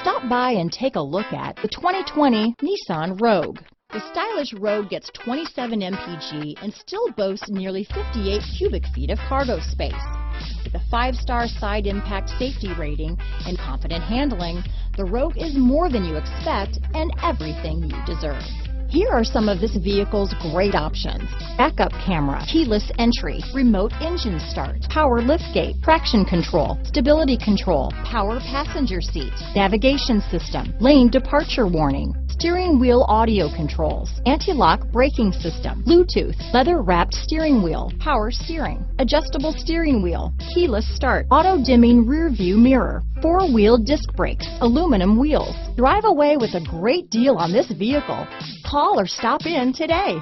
Stop by and take a look at the 2020 Nissan Rogue. The stylish Rogue gets 27 mpg and still boasts nearly 58 cubic feet of cargo space. With a 5-star side impact safety rating and confident handling, the Rogue is more than you expect and everything you deserve. Here are some of this vehicle's great options: backup camera, keyless entry, remote engine start, power liftgate, traction control, stability control, power passenger seat, navigation system, lane departure warning, steering wheel audio controls, anti-lock braking system, Bluetooth, leather-wrapped steering wheel, power steering, adjustable steering wheel, keyless start, auto-dimming rear-view mirror, 4-wheel disc brakes, aluminum wheels. Drive away with a great deal on this vehicle. Call or stop in today.